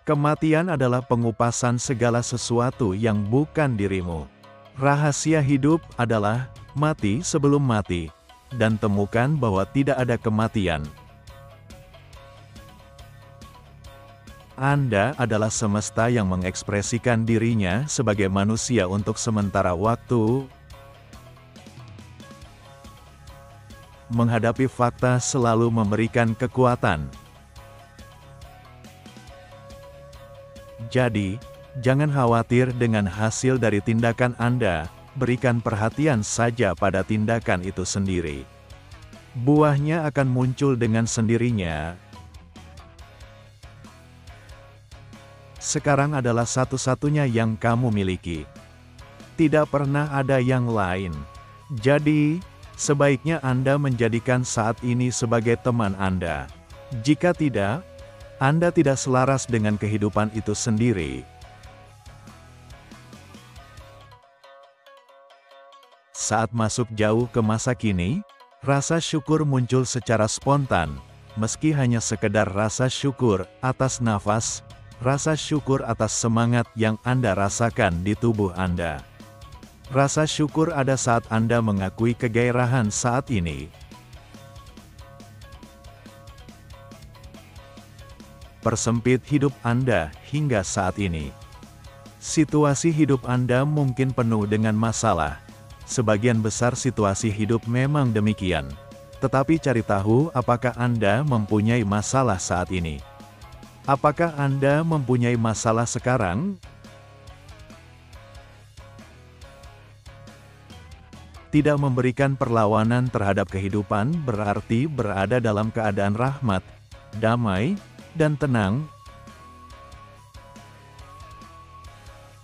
Kematian adalah pengupasan segala sesuatu yang bukan dirimu. Rahasia hidup adalah mati sebelum mati, dan temukan bahwa tidak ada kematian. Anda adalah semesta yang mengekspresikan dirinya sebagai manusia untuk sementara waktu. Menghadapi fakta selalu memberikan kekuatan. Jadi, jangan khawatir dengan hasil dari tindakan Anda, berikan perhatian saja pada tindakan itu sendiri. Buahnya akan muncul dengan sendirinya. Sekarang adalah satu-satunya yang kamu miliki. Tidak pernah ada yang lain. Jadi, sebaiknya Anda menjadikan saat ini sebagai teman Anda. Jika tidak, Anda tidak selaras dengan kehidupan itu sendiri. Saat masuk jauh ke masa kini, rasa syukur muncul secara spontan, meski hanya sekedar rasa syukur atas nafas, rasa syukur atas semangat yang Anda rasakan di tubuh Anda. Rasa syukur ada saat Anda mengakui kegairahan saat ini. Persempit hidup Anda hingga saat ini. Situasi hidup Anda mungkin penuh dengan masalah. Sebagian besar situasi hidup memang demikian. Tetapi cari tahu apakah Anda mempunyai masalah saat ini. Apakah Anda mempunyai masalah sekarang? Tidak memberikan perlawanan terhadap kehidupan berarti berada dalam keadaan rahmat, damai, dan tenang.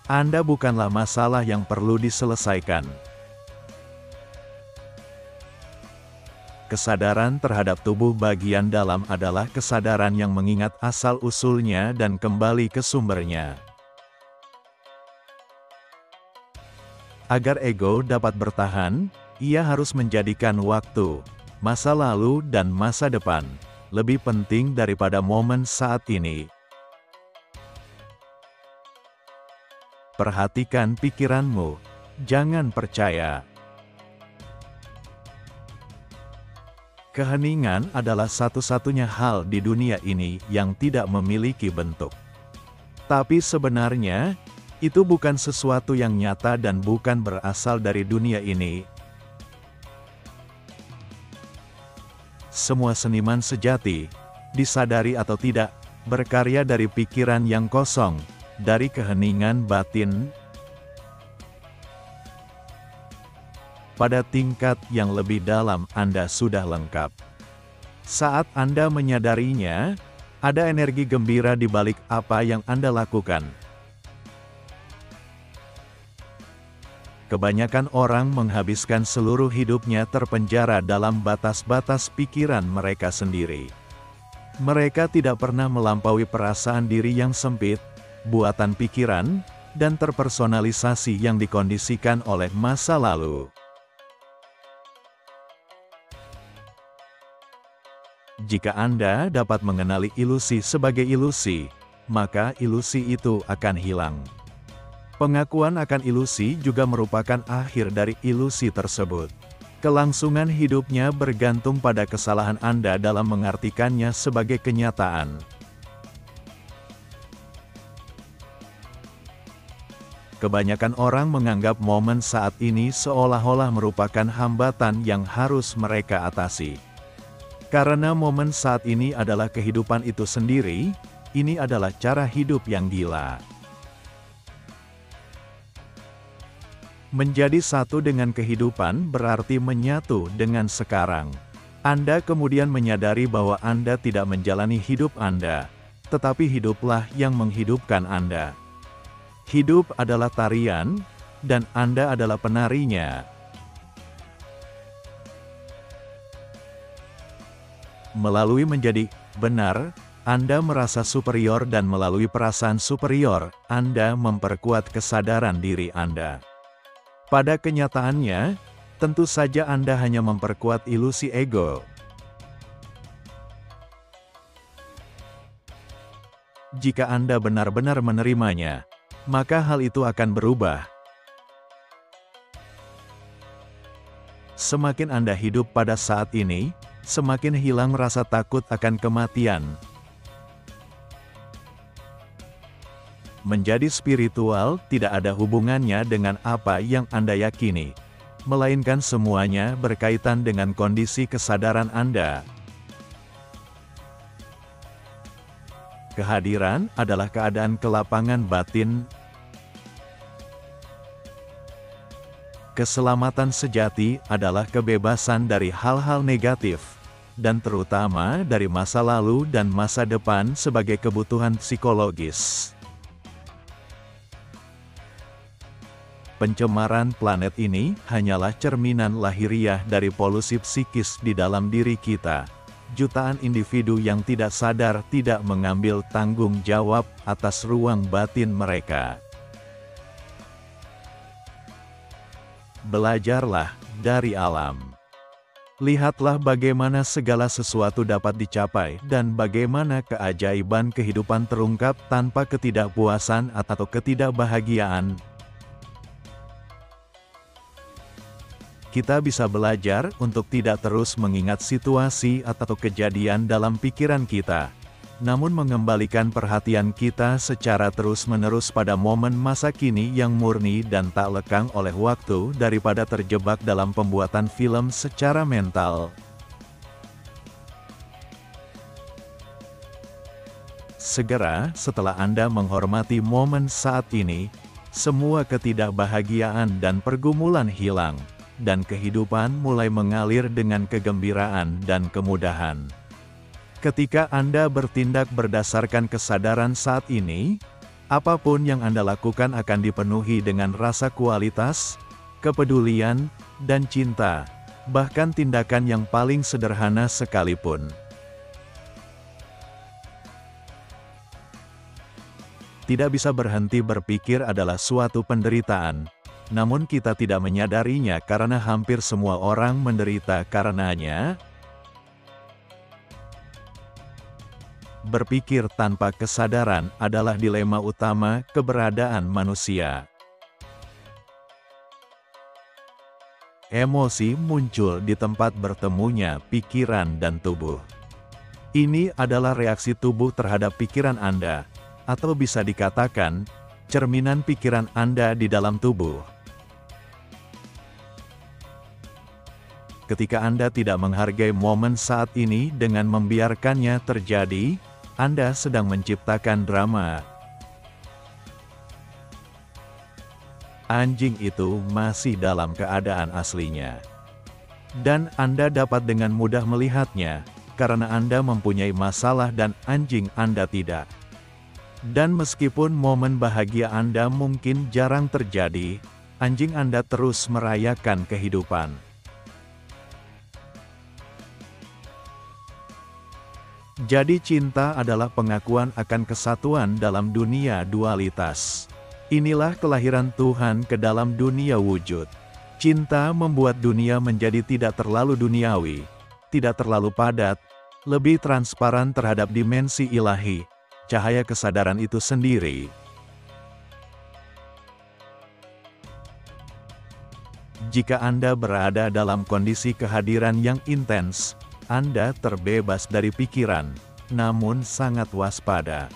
Anda bukanlah masalah yang perlu diselesaikan. Kesadaran terhadap tubuh bagian dalam adalah kesadaran yang mengingat asal-usulnya dan kembali ke sumbernya. Agar ego dapat bertahan, ia harus menjadikan waktu, masa lalu dan masa depan, lebih penting daripada momen saat ini. Perhatikan pikiranmu, jangan percaya. Keheningan adalah satu-satunya hal di dunia ini yang tidak memiliki bentuk. Tapi sebenarnya, itu bukan sesuatu yang nyata dan bukan berasal dari dunia ini. Semua seniman sejati, disadari atau tidak, berkarya dari pikiran yang kosong, dari keheningan batin. Pada tingkat yang lebih dalam Anda sudah lengkap. Saat Anda menyadarinya, ada energi gembira di balik apa yang Anda lakukan. Kebanyakan orang menghabiskan seluruh hidupnya terpenjara dalam batas-batas pikiran mereka sendiri. Mereka tidak pernah melampaui perasaan diri yang sempit, buatan pikiran, dan terpersonalisasi yang dikondisikan oleh masa lalu. Jika Anda dapat mengenali ilusi sebagai ilusi, maka ilusi itu akan hilang. Pengakuan akan ilusi juga merupakan akhir dari ilusi tersebut. Kelangsungan hidupnya bergantung pada kesalahan Anda dalam mengartikannya sebagai kenyataan. Kebanyakan orang menganggap momen saat ini seolah-olah merupakan hambatan yang harus mereka atasi. Karena momen saat ini adalah kehidupan itu sendiri, ini adalah cara hidup yang gila. Menjadi satu dengan kehidupan berarti menyatu dengan sekarang. Anda kemudian menyadari bahwa Anda tidak menjalani hidup Anda, tetapi hiduplah yang menghidupkan Anda. Hidup adalah tarian, dan Anda adalah penarinya. Melalui menjadi benar, Anda merasa superior dan melalui perasaan superior, Anda memperkuat kesadaran diri Anda. Pada kenyataannya, tentu saja Anda hanya memperkuat ilusi ego. Jika Anda benar-benar menerimanya, maka hal itu akan berubah. Semakin Anda hidup pada saat ini, semakin hilang rasa takut akan kematian. Menjadi spiritual tidak ada hubungannya dengan apa yang Anda yakini, melainkan semuanya berkaitan dengan kondisi kesadaran Anda. Kehadiran adalah keadaan kelapangan batin. Keselamatan sejati adalah kebebasan dari hal-hal negatif, dan terutama dari masa lalu dan masa depan sebagai kebutuhan psikologis. Pencemaran planet ini hanyalah cerminan lahiriah dari polusi psikis di dalam diri kita. Jutaan individu yang tidak sadar tidak mengambil tanggung jawab atas ruang batin mereka. Belajarlah dari alam. Lihatlah bagaimana segala sesuatu dapat dicapai dan bagaimana keajaiban kehidupan terungkap tanpa ketidakpuasan atau ketidakbahagiaan. Kita bisa belajar untuk tidak terus mengingat situasi atau kejadian dalam pikiran kita, namun mengembalikan perhatian kita secara terus-menerus pada momen masa kini yang murni dan tak lekang oleh waktu daripada terjebak dalam pembuatan film secara mental. Segera setelah Anda menghormati momen saat ini, semua ketidakbahagiaan dan pergumulan hilang, dan kehidupan mulai mengalir dengan kegembiraan dan kemudahan. Ketika Anda bertindak berdasarkan kesadaran saat ini, apapun yang Anda lakukan akan dipenuhi dengan rasa kualitas, kepedulian, dan cinta, bahkan tindakan yang paling sederhana sekalipun. Tidak bisa berhenti berpikir adalah suatu penderitaan. Namun kita tidak menyadarinya karena hampir semua orang menderita karenanya. Berpikir tanpa kesadaran adalah dilema utama keberadaan manusia. Emosi muncul di tempat bertemunya pikiran dan tubuh. Ini adalah reaksi tubuh terhadap pikiran Anda, atau bisa dikatakan, cerminan pikiran Anda di dalam tubuh. Ketika Anda tidak menghargai momen saat ini dengan membiarkannya terjadi, Anda sedang menciptakan drama. Anjing itu masih dalam keadaan aslinya. Dan Anda dapat dengan mudah melihatnya, karena Anda mempunyai masalah dan anjing Anda tidak. Dan meskipun momen bahagia Anda mungkin jarang terjadi, anjing Anda terus merayakan kehidupan. Jadi cinta adalah pengakuan akan kesatuan dalam dunia dualitas. Inilah kelahiran Tuhan ke dalam dunia wujud. Cinta membuat dunia menjadi tidak terlalu duniawi, tidak terlalu padat, lebih transparan terhadap dimensi ilahi, cahaya kesadaran itu sendiri. Jika Anda berada dalam kondisi kehadiran yang intens, Anda terbebas dari pikiran, namun sangat waspada.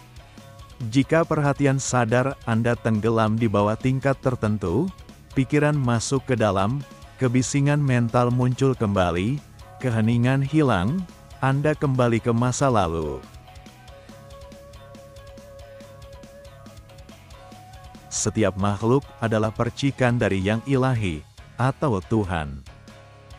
Jika perhatian sadar Anda tenggelam di bawah tingkat tertentu, pikiran masuk ke dalam, kebisingan mental muncul kembali, keheningan hilang, Anda kembali ke masa lalu. Setiap makhluk adalah percikan dari yang ilahi, atau Tuhan.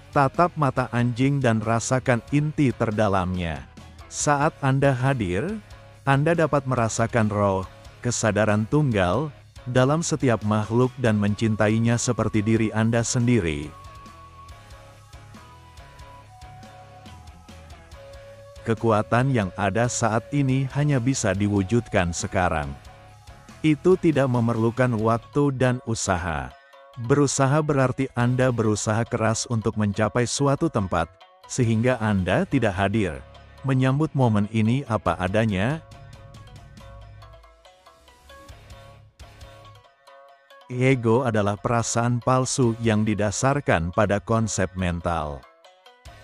Tatap mata anjing dan rasakan inti terdalamnya. Saat Anda hadir, Anda dapat merasakan roh, kesadaran tunggal, dalam setiap makhluk dan mencintainya seperti diri Anda sendiri. Kekuatan yang ada saat ini hanya bisa diwujudkan sekarang. Itu tidak memerlukan waktu dan usaha. Berusaha berarti Anda berusaha keras untuk mencapai suatu tempat, sehingga Anda tidak hadir, menyambut momen ini apa adanya. Ego adalah perasaan palsu yang didasarkan pada konsep mental.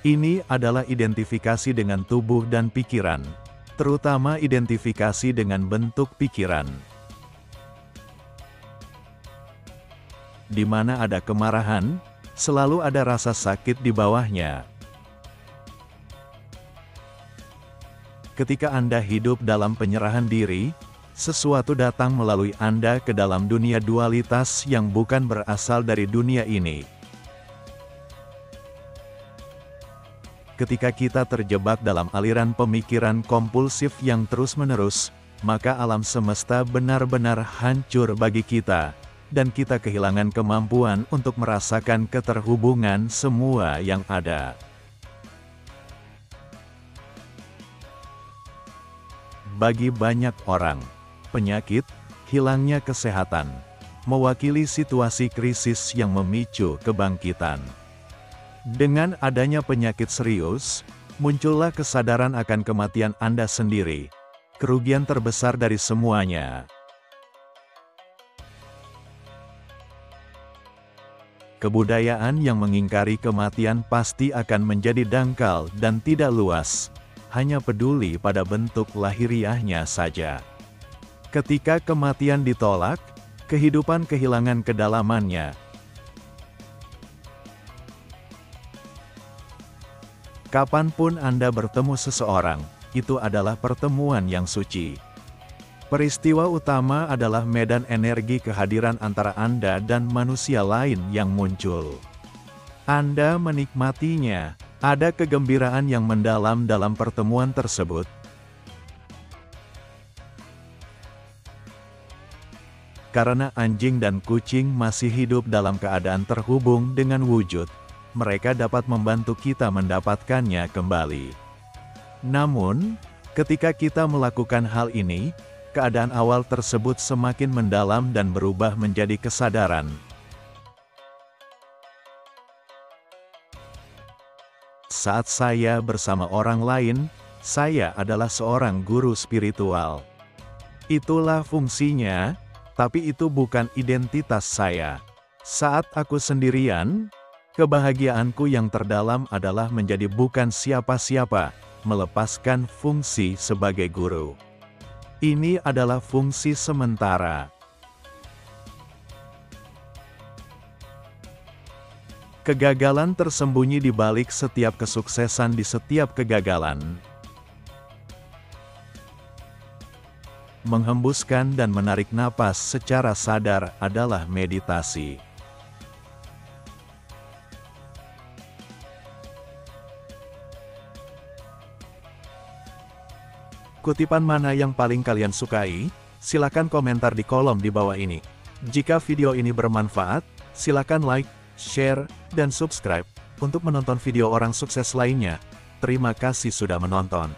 Ini adalah identifikasi dengan tubuh dan pikiran, terutama identifikasi dengan bentuk pikiran. Di mana ada kemarahan, selalu ada rasa sakit di bawahnya. Ketika Anda hidup dalam penyerahan diri, sesuatu datang melalui Anda ke dalam dunia dualitas yang bukan berasal dari dunia ini. Ketika kita terjebak dalam aliran pemikiran kompulsif yang terus-menerus, maka alam semesta benar-benar hancur bagi kita, dan kita kehilangan kemampuan untuk merasakan keterhubungan semua yang ada. Bagi banyak orang, penyakit, hilangnya kesehatan, mewakili situasi krisis yang memicu kebangkitan. Dengan adanya penyakit serius, muncullah kesadaran akan kematian Anda sendiri, kerugian terbesar dari semuanya. Kebudayaan yang mengingkari kematian pasti akan menjadi dangkal dan tidak luas, hanya peduli pada bentuk lahiriahnya saja. Ketika kematian ditolak, kehidupan kehilangan kedalamannya. Kapanpun Anda bertemu seseorang, itu adalah pertemuan yang suci. Peristiwa utama adalah medan energi kehadiran antara Anda dan manusia lain yang muncul. Anda menikmatinya, ada kegembiraan yang mendalam dalam pertemuan tersebut. Karena anjing dan kucing masih hidup dalam keadaan terhubung dengan wujud, mereka dapat membantu kita mendapatkannya kembali. Namun, ketika kita melakukan hal ini, keadaan awal tersebut semakin mendalam dan berubah menjadi kesadaran. Saat saya bersama orang lain, saya adalah seorang guru spiritual. Itulah fungsinya. Tapi itu bukan identitas saya. Saat aku sendirian, kebahagiaanku yang terdalam adalah menjadi bukan siapa-siapa, melepaskan fungsi sebagai guru. Ini adalah fungsi sementara. Kegagalan tersembunyi di balik setiap kesuksesan. Di setiap kegagalan, menghembuskan dan menarik napas secara sadar adalah meditasi. Kutipan mana yang paling kalian sukai? Silakan komentar di kolom di bawah ini. Jika video ini bermanfaat, silakan like, share, dan subscribe untuk menonton video orang sukses lainnya. Terima kasih sudah menonton.